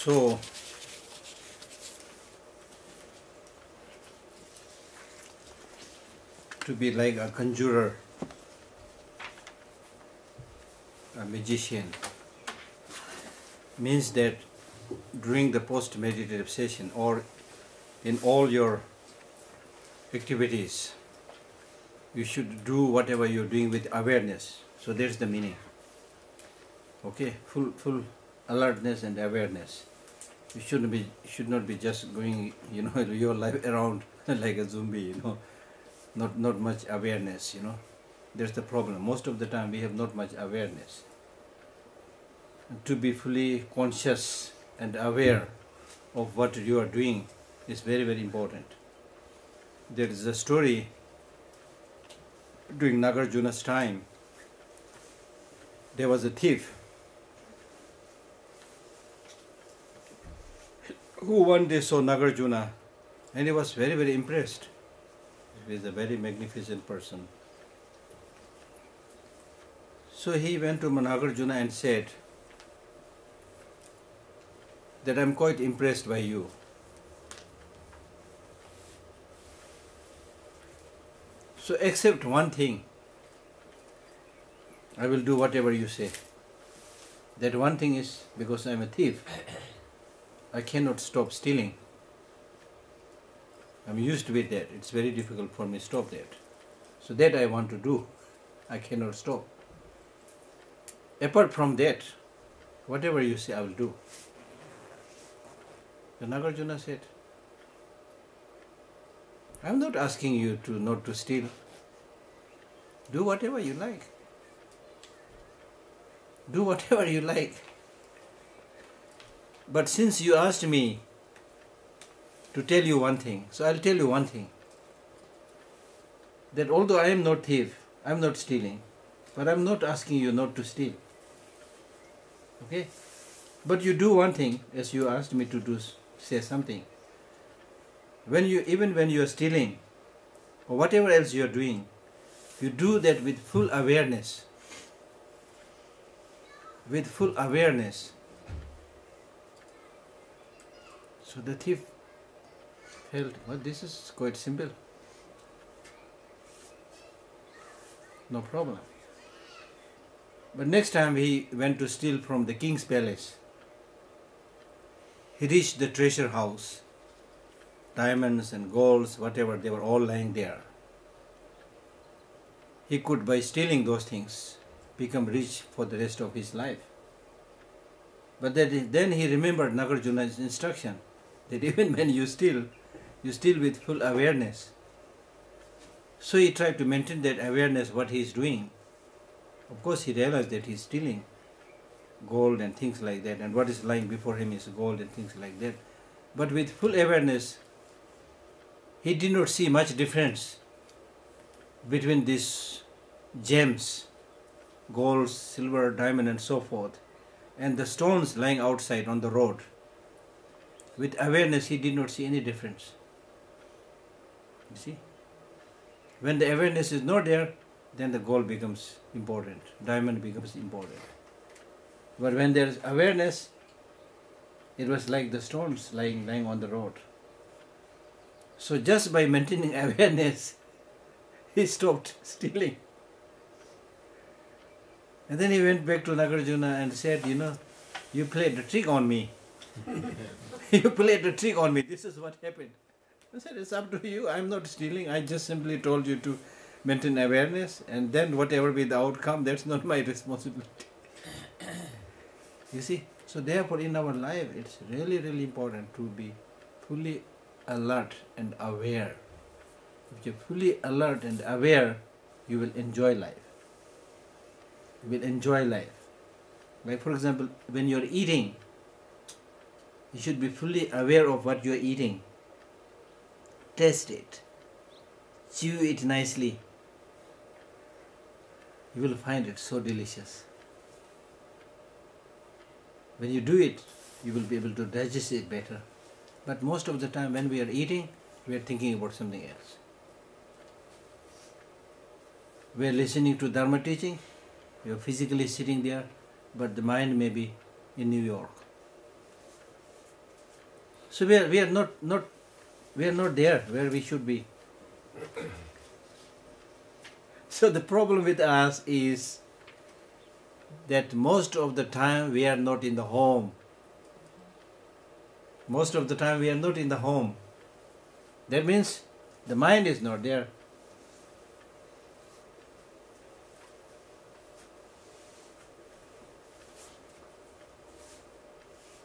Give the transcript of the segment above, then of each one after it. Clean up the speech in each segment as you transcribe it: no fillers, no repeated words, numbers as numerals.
So, to be like a conjurer, a magician, means that during the post-meditative session or in all your activities, you should do whatever you're doing with awareness. So that's the meaning. Okay, full alertness and awareness. You should not be just going, your life around like a zombie, not much awareness, That's the problem. Most of the time we have not much awareness. And to be fully conscious and aware of what you are doing is very, very important. There is a story during Nagarjuna's time. There was a thief who one day saw Nagarjuna and he was very, very impressed. He is a very magnificent person. So he went to Nagarjuna and said that I am quite impressed by you. So except one thing, I will do whatever you say. That one thing is because I am a thief, I cannot stop stealing. I'm used with that. It's very difficult for me to stop that. So that I want to do. I cannot stop. Apart from that, whatever you say, I will do. The Nagarjuna said, I'm not asking you to not to steal. Do whatever you like. Do whatever you like. But since you asked me to tell you one thing, so I'll tell you one thing. That although I am not thief, I am not stealing, but I am not asking you not to steal. Okay? But you do one thing, as you asked me to do, say something. Even when you are stealing, or whatever else you are doing, you do that with full awareness. With full awareness. So the thief felt, well, this is quite simple. No problem. But next time he went to steal from the king's palace, he reached the treasure house. Diamonds and golds, whatever, they were all lying there. He could, by stealing those things, become rich for the rest of his life. But then he remembered Nagarjuna's instruction that even when you steal with full awareness. So he tried to maintain that awareness what he is doing. Of course he realized that he is stealing gold and things like that, and what is lying before him is gold and things like that. But with full awareness, he did not see much difference between these gems, gold, silver, diamond and so forth, and the stones lying outside on the road. With awareness, he did not see any difference. You see? When the awareness is not there, then the gold becomes important, diamond becomes important. But when there is awareness, it was like the stones lying on the road. So just by maintaining awareness, he stopped stealing. And then he went back to Nagarjuna and said, you played the trick on me. You played the trick on me. This is what happened. I said, it's up to you. I'm not stealing. I just simply told you to maintain awareness, and then whatever be the outcome, that's not my responsibility. You see? So therefore in our life, it's really, really important to be fully alert and aware. If you're fully alert and aware, you will enjoy life. You will enjoy life. Like for example, when you're eating, you should be fully aware of what you're eating. Taste it. Chew it nicely. You will find it so delicious. When you do it, you will be able to digest it better. But most of the time when we are eating, we are thinking about something else. We are listening to Dharma teaching, we are physically sitting there, but the mind may be in New York. So we are not there where we should be. So the problem with us is that most of the time we are not in the home. Most of the time we are not in the home. That means the mind is not there.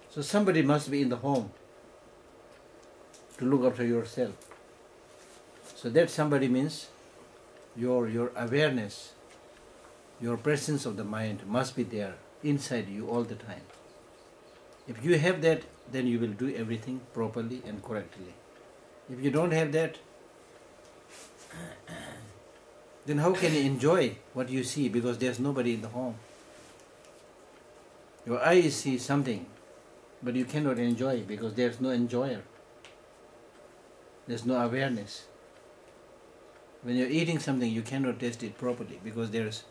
So somebody must be in the home to look after yourself. So that somebody means your awareness, your presence of the mind must be there inside you all the time. If you have that, then you will do everything properly and correctly. If you don't have that, then how can you enjoy what you see, because there's nobody in the home? Your eyes see something, but you cannot enjoy because there's no enjoyer. There's no awareness. When you're eating something, you cannot taste it properly because there's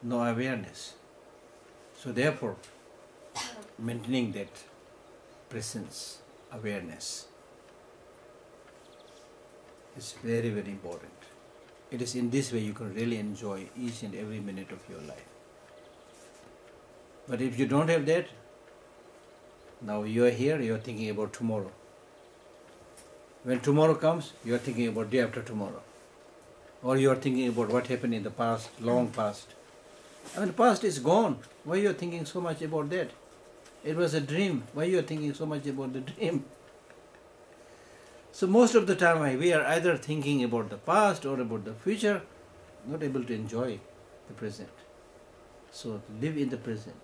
no awareness. So therefore, maintaining that presence, awareness, is very, very important. It is in this way you can really enjoy each and every minute of your life. But if you don't have that, now you are here, you are thinking about tomorrow. When tomorrow comes, you are thinking about day after tomorrow. Or you are thinking about what happened in the past, long past. I mean, the past is gone. Why you are thinking so much about that? It was a dream. Why you are thinking so much about the dream? So most of the time we are either thinking about the past or about the future, not able to enjoy the present. So live in the present.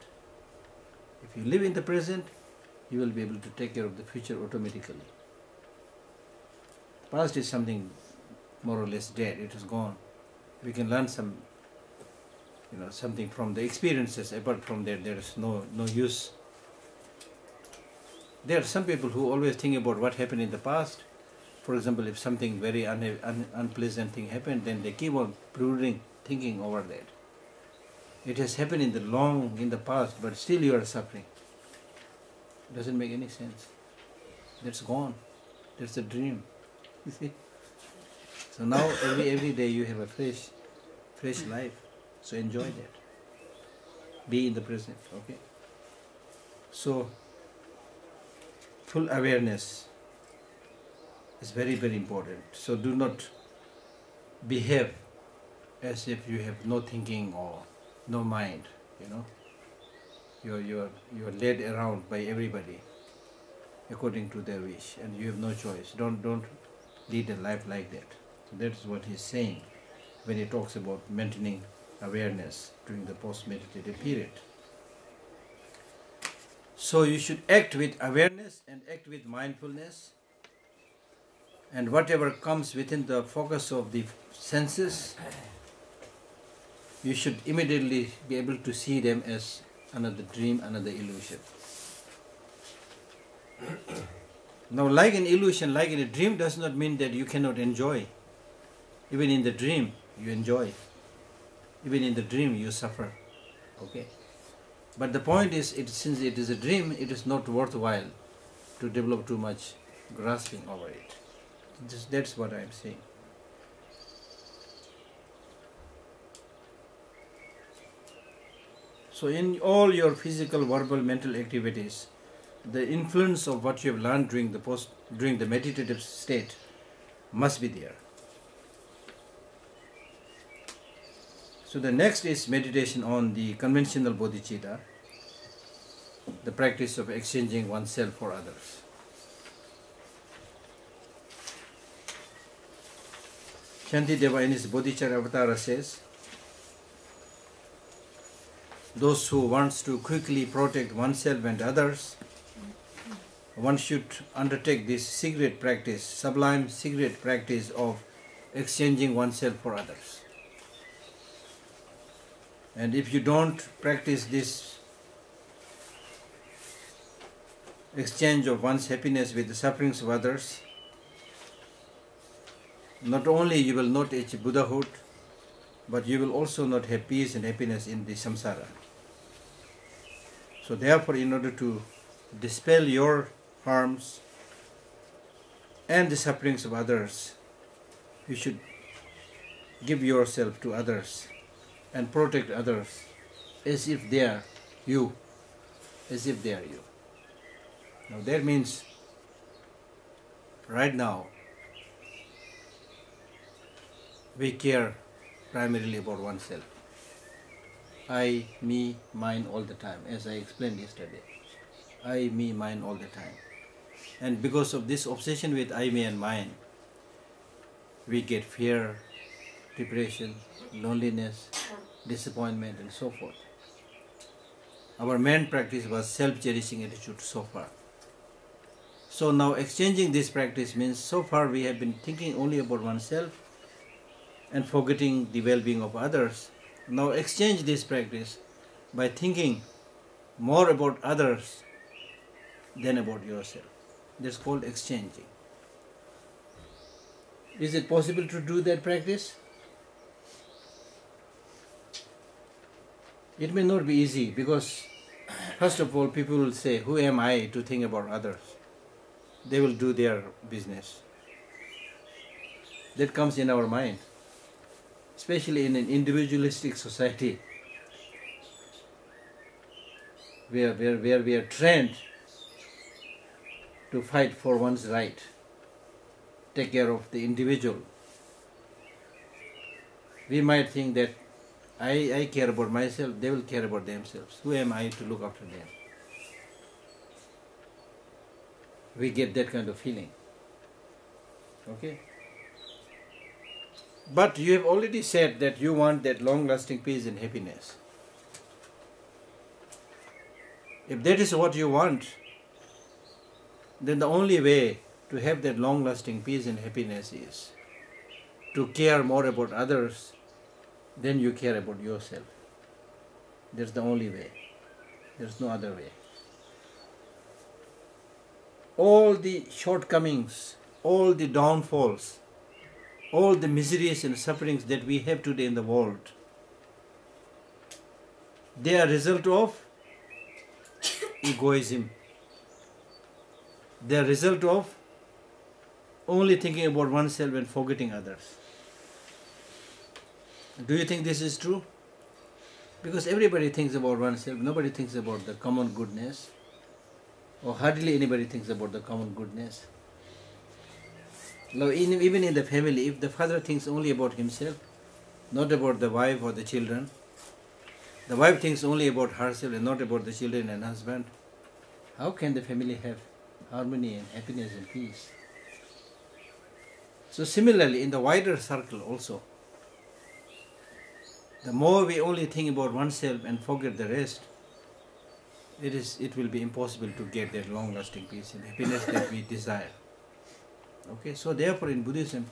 If you live in the present, you will be able to take care of the future automatically. Past is something more or less dead. It is gone. We can learn something from the experiences. Apart from that, there is no use. There are some people who always think about what happened in the past. For example, if something very unpleasant thing happened, then they keep on brooding, thinking over that. It has happened in the past, but still you are suffering. It doesn't make any sense. That's gone. That's a dream. You see? So now every day you have a fresh life. So enjoy that. Be in the present, okay? So full awareness is very, very important. So do not behave as if you have no thinking or no mind, You're led around by everybody according to their wish, and you have no choice. Don't lead a life like that. So that's what he's saying when he talks about maintaining awareness during the post-meditative period. So you should act with awareness and act with mindfulness, and whatever comes within the focus of the senses, you should immediately be able to see them as another dream, another illusion. Now, like an illusion, like in a dream, does not mean that you cannot enjoy. Even in the dream, you enjoy. Even in the dream, you suffer. Okay? But the point is, since it is a dream, it is not worthwhile to develop too much grasping over it. That's what I am saying. So in all your physical, verbal, mental activities, the influence of what you have learned during the meditative state must be there. So the next is meditation on the conventional bodhicitta, the practice of exchanging oneself for others. Shantideva in his Bodhicharya Avatara says, those who wants to quickly protect oneself and others, one should undertake this secret practice, sublime secret practice of exchanging oneself for others. And if you don't practice this exchange of one's happiness with the sufferings of others, not only you will not achieve Buddhahood, but you will also not have peace and happiness in the samsara. So therefore, in order to dispel your harms and the sufferings of others, you should give yourself to others and protect others as if they are you. As if they are you. Now that means right now we care primarily about oneself. I, me, mine all the time, as I explained yesterday. I, me, mine all the time. And because of this obsession with I, me and mine, we get fear, depression, loneliness, disappointment and so forth. Our main practice was self-cherishing attitude so far. So now exchanging this practice means so far we have been thinking only about oneself and forgetting the well-being of others. Now exchange this practice by thinking more about others than about yourself. That's called exchanging. Is it possible to do that practice? It may not be easy because first of all people will say, who am I to think about others? They will do their business. That comes in our mind. Especially in an individualistic society where we are trained to fight for one's right, take care of the individual. We might think that I care about myself, they will care about themselves. Who am I to look after them? We get that kind of feeling. Okay? But you have already said that you want that long-lasting peace and happiness. If that is what you want, then the only way to have that long-lasting peace and happiness is to care more about others than you care about yourself. That's the only way. There's no other way. All the shortcomings, all the downfalls, all the miseries and sufferings that we have today in the world, they are a result of egoism. They are a result of only thinking about oneself and forgetting others. Do you think this is true? Because everybody thinks about oneself, nobody thinks about the common goodness, or hardly anybody thinks about the common goodness. Now, even in the family, if the father thinks only about himself, not about the wife or the children, the wife thinks only about herself and not about the children and husband, how can the family have harmony and happiness and peace? So similarly, in the wider circle also, the more we only think about oneself and forget the rest, it will be impossible to get that long-lasting peace and happiness that we desire. Okay, so therefore in Buddhism,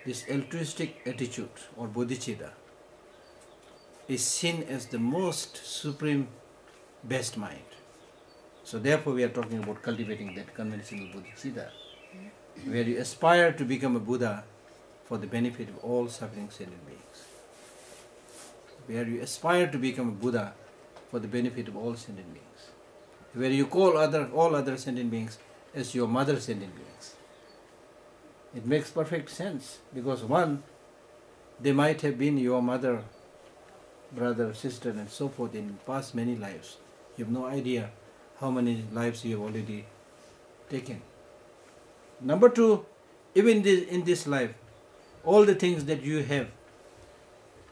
this altruistic attitude or bodhicitta is seen as the most supreme best mind. So therefore we are talking about cultivating that conventional bodhicitta, where you aspire to become a Buddha for the benefit of all suffering sentient beings. Where you aspire to become a Buddha for the benefit of all sentient beings. Where you call all other sentient beings as your mother sentient beings. It makes perfect sense because one, they might have been your mother, brother, sister and so forth in past many lives. You have no idea how many lives you have already taken. Number two, even in this life, all the things that you have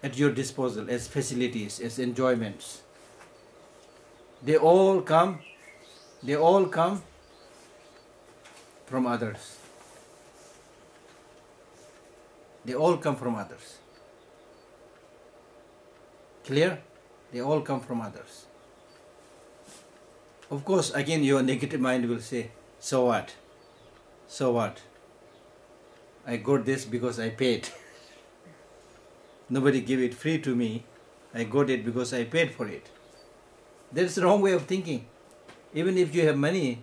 at your disposal as facilities, as enjoyments, they all come from others. They all come from others. Clear? They all come from others. Of course, again your negative mind will say, so what? So what? I got this because I paid. Nobody gave it free to me. I got it because I paid for it. That's the wrong way of thinking. Even if you have money,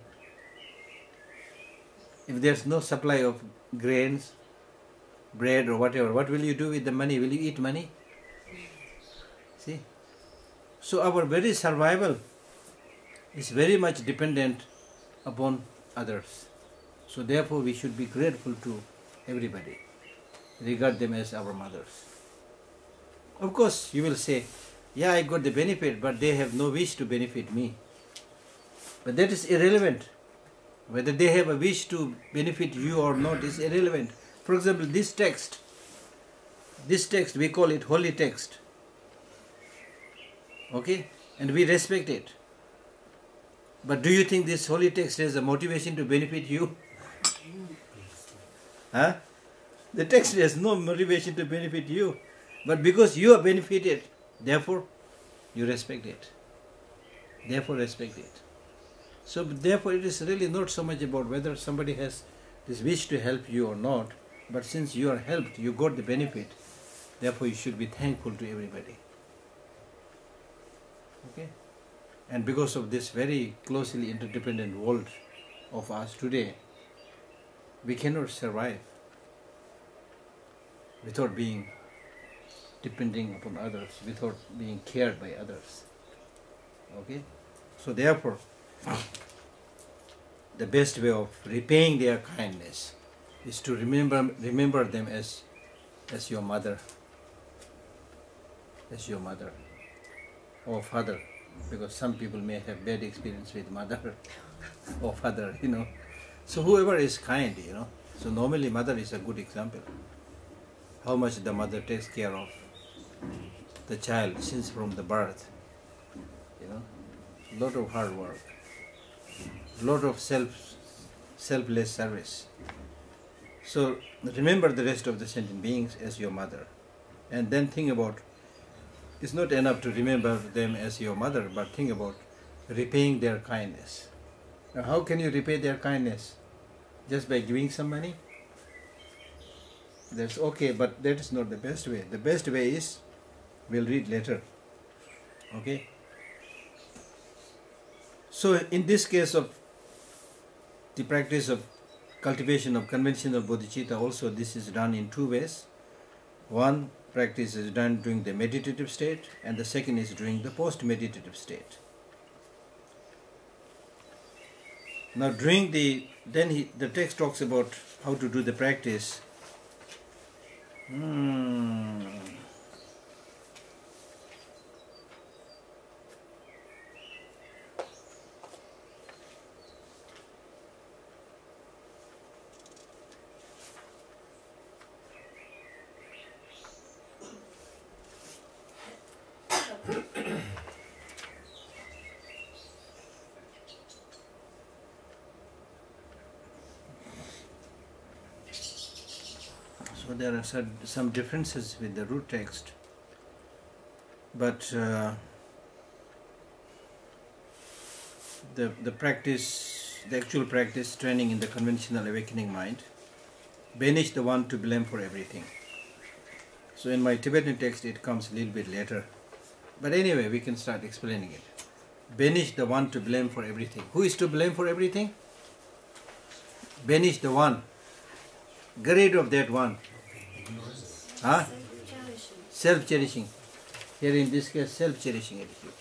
if there's no supply of grains, bread or whatever, what will you do with the money? Will you eat money? See? So our very survival is very much dependent upon others. So therefore we should be grateful to everybody, regard them as our mothers. Of course you will say, yeah, I got the benefit, but they have no wish to benefit me. But that is irrelevant. Whether they have a wish to benefit you or not is irrelevant. For example, this text, we call it holy text. Okay? And we respect it. But do you think this holy text has a motivation to benefit you? Huh? The text has no motivation to benefit you. But because you are benefited, therefore you respect it. Therefore respect it. So therefore it is really not so much about whether somebody has this wish to help you or not, but since you are helped, you got the benefit, therefore you should be thankful to everybody. Okay? And because of this very closely interdependent world of us today, we cannot survive without being depending upon others, without being cared by others. Okay? So therefore, the best way of repaying their kindness is to remember them as your mother, or father, because some people may have bad experience with mother or father, So whoever is kind, So normally mother is a good example. How much the mother takes care of the child since from the birth, lot of hard work, lot of selfless service. So remember the rest of the sentient beings as your mother, and then think about, it's not enough to remember them as your mother, but think about repaying their kindness. Now, how can you repay their kindness? Just by giving some money? That's okay, but that is not the best way. The best way is, we'll read later. Okay? So in this case of the practice of cultivation of conventional bodhicitta, also this is done in two ways. One practice is done during the meditative state, and the second is during the post-meditative state. Now the text talks about how to do the practice. So there are some differences with the root text, but the actual practice, training in the conventional awakening mind, banish the one to blame for everything. So in my Tibetan text it comes a little bit later, but anyway we can start explaining it. Banish the one to blame for everything. Who is to blame for everything? Banish the one. Get rid of that one. Huh? Self-cherishing. Here in this case, self-cherishing attitude.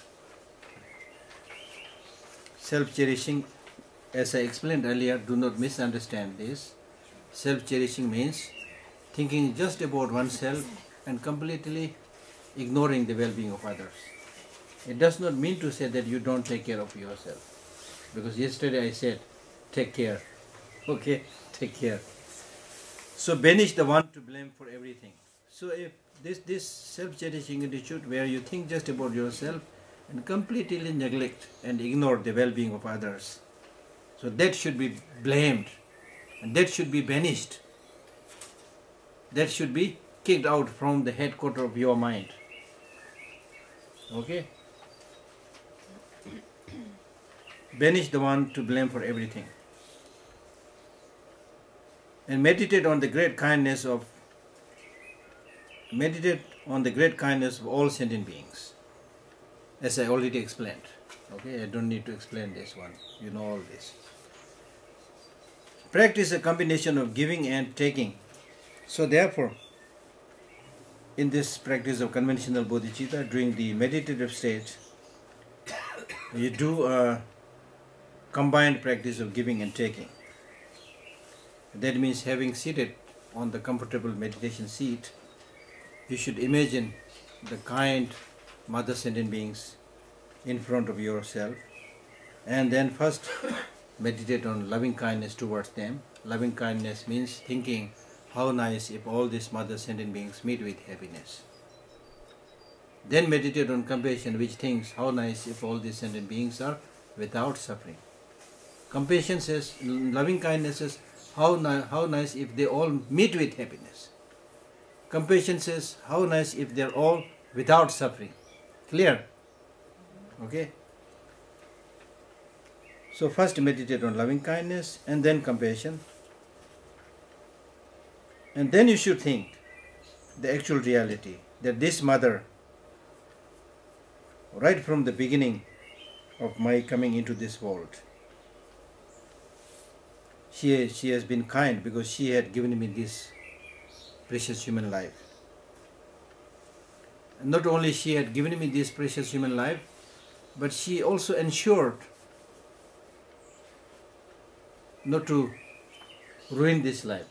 Self-cherishing, as I explained earlier, do not misunderstand this. Self-cherishing means thinking just about oneself and completely ignoring the well-being of others. It does not mean to say that you don't take care of yourself. Because yesterday I said, take care. Okay, take care. So banish the one to blame for everything. So if this self-cherishing attitude where you think just about yourself and completely neglect and ignore the well-being of others, so that should be blamed and that should be banished. That should be kicked out from the headquarters of your mind. Okay? Banish the one to blame for everything. And meditate on the great kindness of all sentient beings, as I already explained. Okay, I don't need to explain this one. You know all this. Practice a combination of giving and taking. So therefore, in this practice of conventional bodhicitta, during the meditative state, you do a combined practice of giving and taking. That means having seated on the comfortable meditation seat, you should imagine the kind mother sentient beings in front of yourself, and then first meditate on loving kindness towards them. Loving kindness means thinking, how nice if all these mother sentient beings meet with happiness. Then meditate on compassion, which thinks, how nice if all these sentient beings are without suffering. Compassion says, loving kindness says, how nice if they all meet with happiness. Compassion says, how nice if they're all without suffering. Clear? Okay? So first meditate on loving kindness and then compassion. And then you should think the actual reality, that this mother, right from the beginning of my coming into this world, she has been kind because she had given me this precious human life. And not only she had given me this precious human life, but she also ensured not to ruin this life.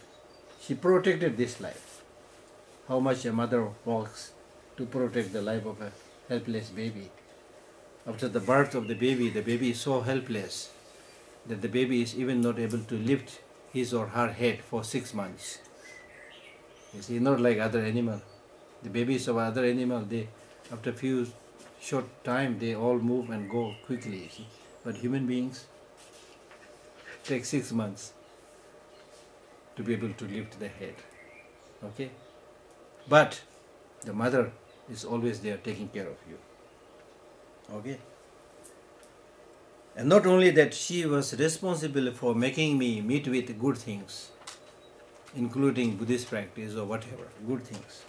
She protected this life. How much a mother works to protect the life of a helpless baby. After the birth of the baby is so helpless that the baby is even not able to lift his or her head for 6 months. You see, not like other animal. The babies of other animal, they after a few short time they all move and go quickly. You see. But human beings take 6 months to be able to lift the head. Okay? But the mother is always there taking care of you. Okay? And not only that, she was responsible for making me meet with good things, including Buddhist practice or whatever, good things.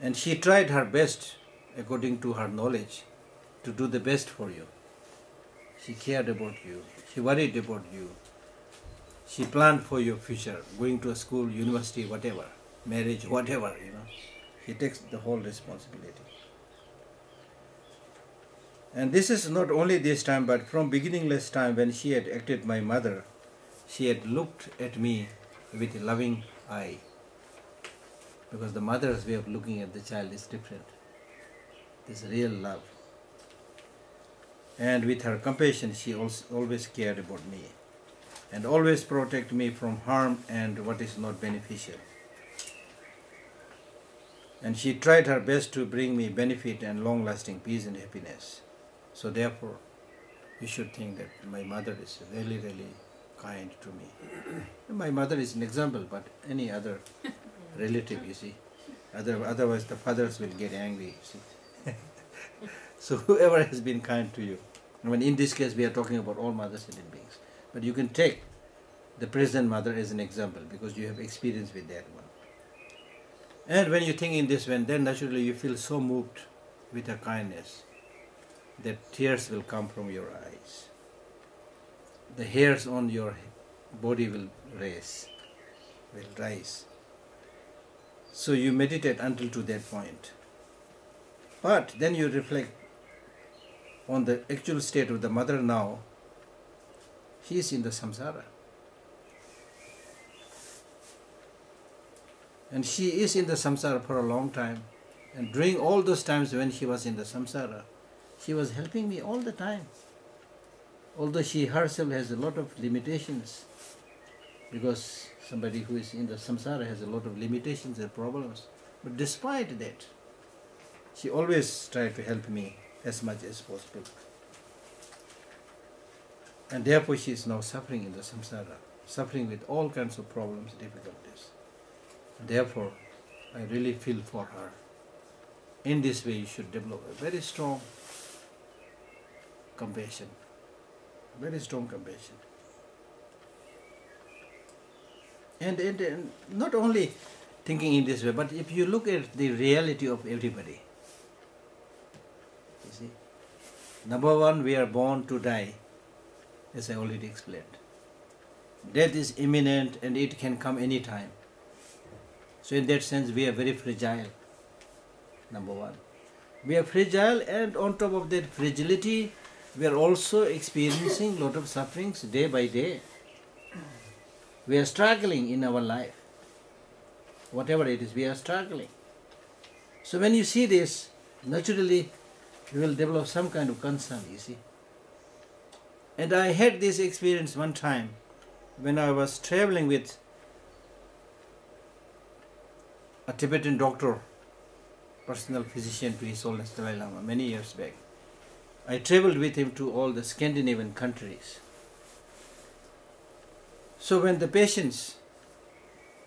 And she tried her best, according to her knowledge, to do the best for you. She cared about you. She worried about you. She planned for your future, going to a school, university, whatever, marriage, whatever, you know. She takes the whole responsibility. And this is not only this time, but from beginningless time when she had acted my mother, she had looked at me with a loving eye. Because the mother's way of looking at the child is different. It's real love. And with her compassion, she always cared about me and always protect me from harm and what is not beneficial. And she tried her best to bring me benefit and long-lasting peace and happiness. So therefore, you should think that my mother is really, really kind to me. My mother is an example, but any other relative, you see. Otherwise the fathers will get angry, you see. So whoever has been kind to you. I mean, in this case we are talking about all mother sentient beings. But you can take the present mother as an example because you have experience with that one. And when you think in this way, then naturally you feel so moved with her kindness that tears will come from your eyes. The hairs on your body will rise. So you meditate until to that point. But then you reflect on the actual state of the mother now. She is in the samsara. And she is in the samsara for a long time. And during all those times when she was in the samsara, she was helping me all the time. Although she herself has a lot of limitations, because somebody who is in the samsara has a lot of limitations and problems. But despite that, she always tried to help me as much as possible. And therefore she is now suffering in the samsara, suffering with all kinds of problems, difficulties. Therefore, I really feel for her. In this way, you should develop a very strong compassion. Very strong compassion. And not only thinking in this way, but if you look at the reality of everybody, you see, number one, we are born to die, as I already explained. Death is imminent and it can come any time. So in that sense, we are very fragile, number one. We are fragile, and on top of that fragility, we are also experiencing lot of sufferings day by day. We are struggling in our life. Whatever it is, we are struggling. So when you see this, naturally you will develop some kind of concern, you see. And I had this experience one time when I was traveling with a Tibetan doctor, personal physician to His Holiness Dalai Lama, many years back. I traveled with him to all the Scandinavian countries. So when the patients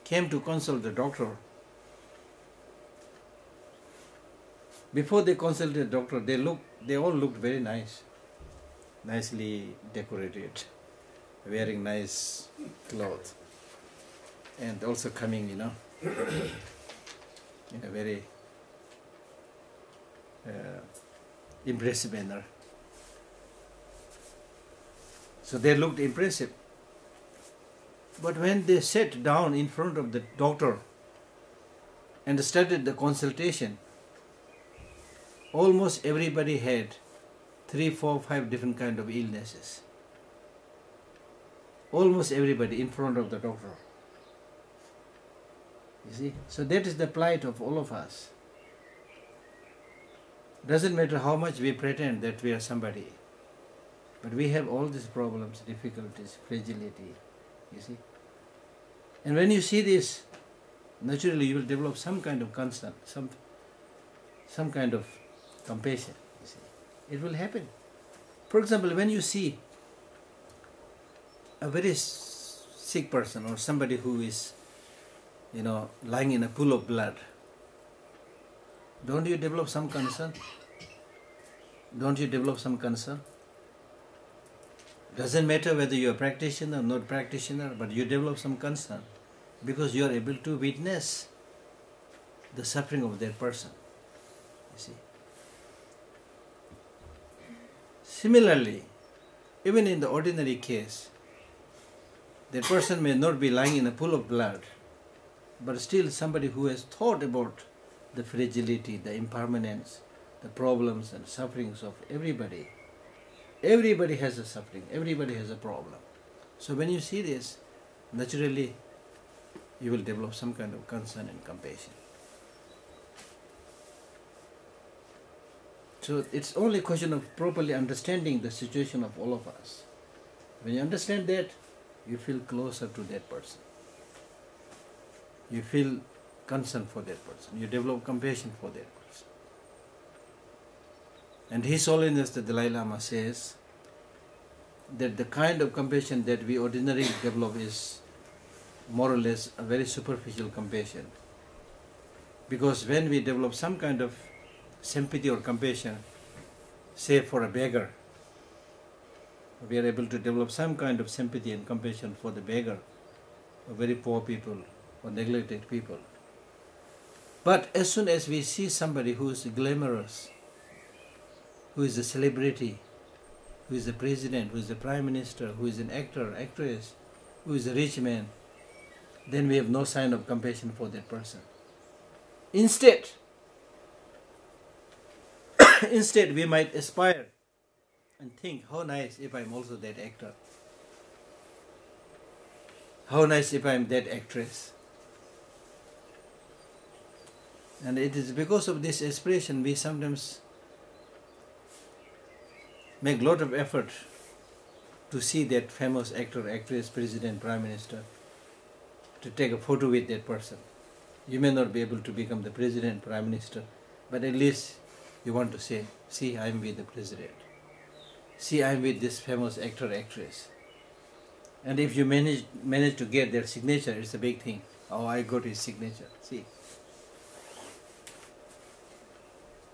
came to consult the doctor, before they consulted the doctor, they all looked very nice, nicely decorated, wearing nice clothes, and also coming, in a very impressive manner. So they looked impressive. But when they sat down in front of the doctor and started the consultation, almost everybody had 3, 4, 5 different kind of illnesses. Almost everybody in front of the doctor. You see? So that is the plight of all of us. Doesn't matter how much we pretend that we are somebody, but we have all these problems, difficulties, fragility, you see. And when you see this, naturally you will develop some kind of concern, some kind of compassion, you see. It will happen. For example, when you see a very sick person or somebody who is, lying in a pool of blood, don't you develop some concern? Don't you develop some concern? Doesn't matter whether you are practitioner or not practitioner, but you develop some concern because you are able to witness the suffering of that person. You see. Similarly, even in the ordinary case, that person may not be lying in a pool of blood, but still somebody who has thought about the fragility, the impermanence, the problems and sufferings of everybody. Everybody has a suffering, everybody has a problem. So when you see this, naturally you will develop some kind of concern and compassion. So it's only a question of properly understanding the situation of all of us. When you understand that, you feel closer to that person. You feel concern for that person. You develop compassion for that person. And His Holiness the Dalai Lama says that the kind of compassion that we ordinarily develop is more or less a very superficial compassion. Because when we develop some kind of sympathy or compassion, say for a beggar, we are able to develop some kind of sympathy and compassion for the beggar, or very poor people, or neglected people. But as soon as we see somebody who is glamorous, who is a celebrity, who is a president, who is a prime minister, who is an actor, actress, who is a rich man, then we have no sign of compassion for that person. Instead, we might aspire and think, how nice if I'm also that actor. How nice if I'm that actress. And it is because of this aspiration we sometimes make a lot of effort to see that famous actor, actress, president, prime minister, to take a photo with that person. You may not be able to become the president, prime minister, but at least you want to say, see, I'm with the president. See, I'm with this famous actor, actress. And if you manage to get their signature, it's a big thing. Oh, I got his signature. See.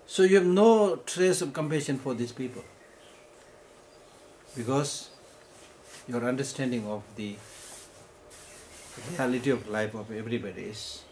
So you have no trace of compassion for these people, because your understanding of the reality of life of everybody is